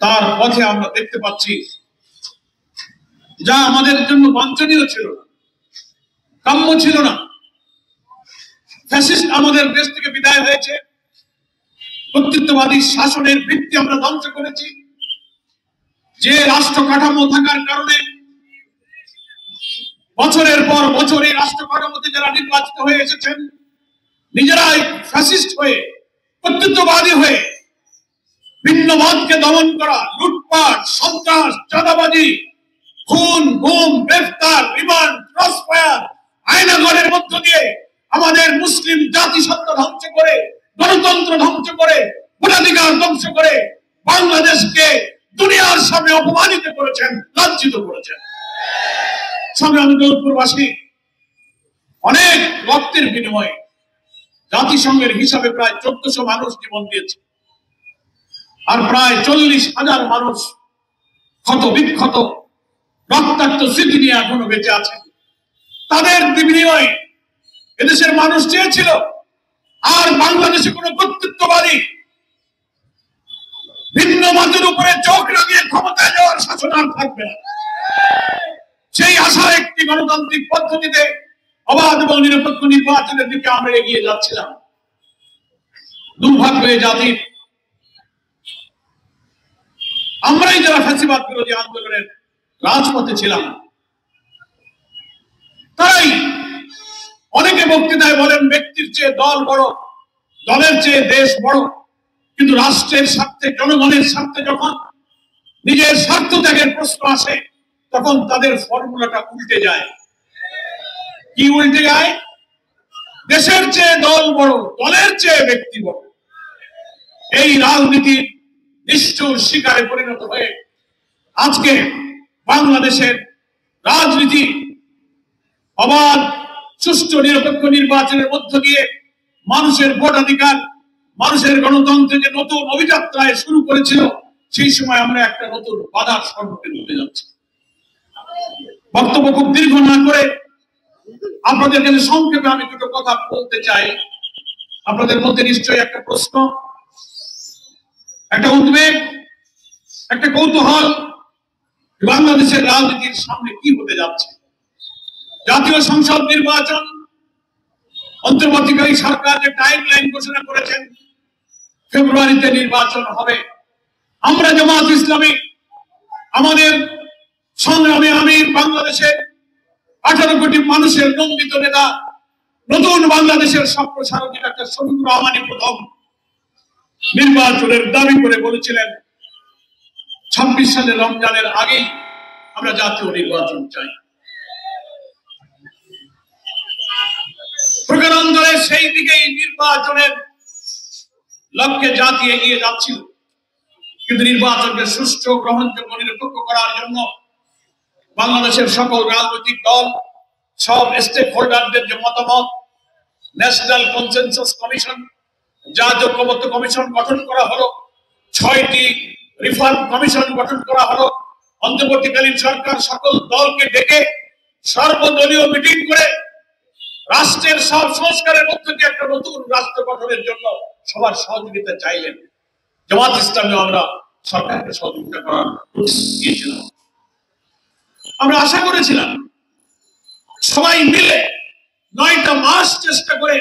তার পথে আমরা দেখতে পাচ্ছি, যা আমাদের জন্য বাঞ্ছনীয় ছিল না, কাম্য ছিল না। ফ্যাসিস্ট আমাদের দেশ থেকে বিদায় হয়েছে, কর্তৃত্ববাদী শাসনের ভিত্তি আমরা ধ্বংস করেছি। যে রাষ্ট্র কাঠামো থাকার কারণে বছরের পর বছর এই রাষ্ট্র কাঠামোতে যারা নির্বাচিত হয়ে এসেছেন, নিজেরাই ফ্যাসিস্ট হয়ে, কর্তৃত্ববাদী হয়ে ভিন্নমতকে দমন করা, লুটপাট, সন্ত্রাস, চাঁদাবাজি, খুন, গুম, গ্রেফতার, রিমান্ড, ক্রসফায়ার, আয়নাঘরের মধ্য দিয়ে আমাদের মুসলিম জাতিসত্তা ধ্বংস করে, গণতন্ত্র ধ্বংস করে, ভোটাধিকার ধ্বংস করে বাংলাদেশকে দুনিয়ার সামনে অপমানিত করেছেন, লাঞ্ছিত করেছেন। সংগ্রামী দৌলতপুরবাসী অনেক রক্তের বিনিময়ে জাতিসংঘের হিসাবে প্রায় 1400 মানুষ জীবন দিয়েছে, আর প্রায় 40,000 মানুষ ক্ষত বিক্ষত রক্তাক্ত স্মৃতি নিয়ে এখনো বেঁচে আছেন। তাদের বিনিময়ে এদেশের মানুষ চেয়েছিল আর বাংলাদেশে কোনো কর্তৃত্ববাদী ভিন্ন মতের উপরে চোখ রাখিয়ে ক্ষমতায় যাওয়ার শাসন আর থাকবে না। সেই আশার একটি গণতান্ত্রিক পদ্ধতিতে অবাধ এবং নিরপেক্ষ নির্বাচনের দিকে আমরা এগিয়ে যাচ্ছিলাম। দুর্ভাগ্য এই জাতির, আমরাই যারা ফ্যাসিবাদ বিরোধী আন্দোলনের রাজপথে ছিলাম, তাই অনেকে বক্তৃতায় বলেন ব্যক্তির চেয়ে দল বড়, দলের চেয়ে দেশ বড়। কিন্তু রাষ্ট্রের স্বার্থে, জনগণের স্বার্থে যখন নিজের স্বার্থ ত্যাগের প্রশ্ন আসে, তখন তাদের ফর্মুলাটা উল্টে যায়। কি উল্টে যায়? দেশের চেয়ে দল বড়, দলের চেয়ে ব্যক্তি বড়। এই রাজনীতির নিষ্ঠুর শিকারে পরিণত হয়ে আজকে বাংলাদেশের রাজনীতি অবাধ, সুষ্ঠু, নিরপেক্ষ নির্বাচনের মধ্য দিয়ে মানুষের ভোটাধিকার, মানুষের গণতন্ত্রের যে নতুন অভিযাত্রায় শুরু করেছিল, সেই সময় আমরা একটা নতুন বাধার সম্মুখীন হতে যাচ্ছি। বক্তব্য খুব দীর্ঘ না করে আপনাদের কাছে সংক্ষেপে আমি দুটো কথা বলতে চাই। আপনাদের মধ্যে নিশ্চয়ই একটা প্রশ্ন, একটা উদ্বেগ, একটা কৌতূহল, বাংলাদেশের রাজনীতির সামনে কি হতে যাচ্ছে। জাতীয় সংসদ নির্বাচন, অন্তর্বর্তীকালীন সরকার যে টাইম লাইন ঘোষণা করেছেন, ফেব্রুয়ারিতে নির্বাচন হবে। আমরা জামাত ইসলামী আমাদের সংগ্রামে আমির, বাংলাদেশের 18 কোটি মানুষের নন্দিত নেতা, নতুন বাংলাদেশের সম্প্রসারণের একটা শফিকুর রহমানই প্রথম নির্বাচনের দাবি করে বলেছিলেন 26 সালের রমজানের আগেই আমরা জাতীয় নির্বাচন চাই। প্রকারান্তরে সেই দিকেই নির্বাচনের লক্ষ্যে জাতি এগিয়ে যাচ্ছিল। কিন্তু নির্বাচনকে সুষ্ঠু, গ্রহণযোগ্য, নিরপেক্ষ করার জন্য বাংলাদেশের সকল রাজনৈতিক দল, সব স্টেক হোল্ডারদের যে মতামত, ন্যাশনাল কনসেনসাস কমিশন, জাতীয় ঐক্যমত্য কমিশন গঠন করা হলো, 6টি রিফর্ম কমিশন গঠন করা হলো। অন্তর্বর্তীকালীন সরকার সকল দলকে ডেকে সর্বদলীয় মিটিং করে রাষ্ট্রের সব সংস্কারের মধ্যে দিয়ে একটা নতুন রাষ্ট্র গঠনের জন্য সবার সহযোগিতা চাইলেন। জামাত ইসলামী আমরা সরকারকে সহযোগিতা করার দিয়েছিলাম। আমরা আশা করেছিলাম সবাই মিলে 9টা মাস চেষ্টা করে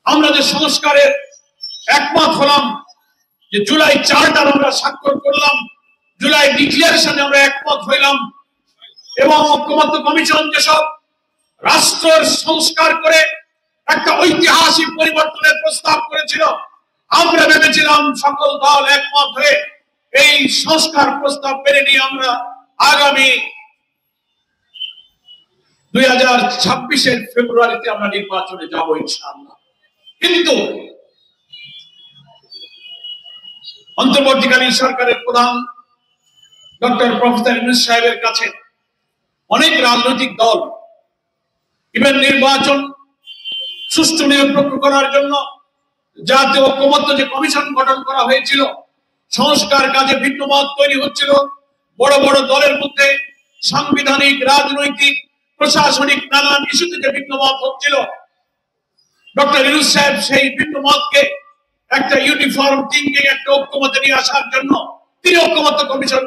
আমরা যে সংস্কারের একমত হলাম, যে জুলাই চার্টার আমরা স্বাক্ষর করলাম, জুলাই ডিক্লারেশনে আমরা একমত হইলাম, এবং ঐক্যমত্য কমিশন যেসব রাষ্ট্রের সংস্কার করে একটা ঐতিহাসিক পরিবর্তনের প্রস্তাব করেছিল, আমরা ভেবেছিলাম সকল দল একমত হয়ে এই সংস্কার প্রস্তাব মেনে নিয়ে আমরা আগামী 2026-এর ফেব্রুয়ারিতে আমরা নির্বাচনে যাব ইনশাআল্লাহ। কিন্তু অন্তর্বর্তীকালীন সরকারের প্রধান ডক্টর প্রফেসর ইউনূস সাহেবের কাছে অনেক রাজনৈতিক দল ইভেন নির্বাচন সুষ্ঠু, নিরপেক্ষ করার জন্য জাতীয় ঐক্যমত্য যে কমিশন গঠন করা হয়েছিল, সংস্কার কাজে ভিন্ন মত তৈরি হচ্ছিল, বড় বড় দলের মধ্যে সাংবিধানিক, রাজনৈতিক, প্রশাসনিক নানান ইস্যু থেকে ভিন্ন মত হচ্ছিল। ডক্টর ইউনূস সাহেব সেই ভিন্ন মতকে একটা ইউনিফর্ম থিঙ্কিং, একটা ঐক্যমতে নিয়ে আসার জন্য তিনি ঐক্যমত্য কমিশন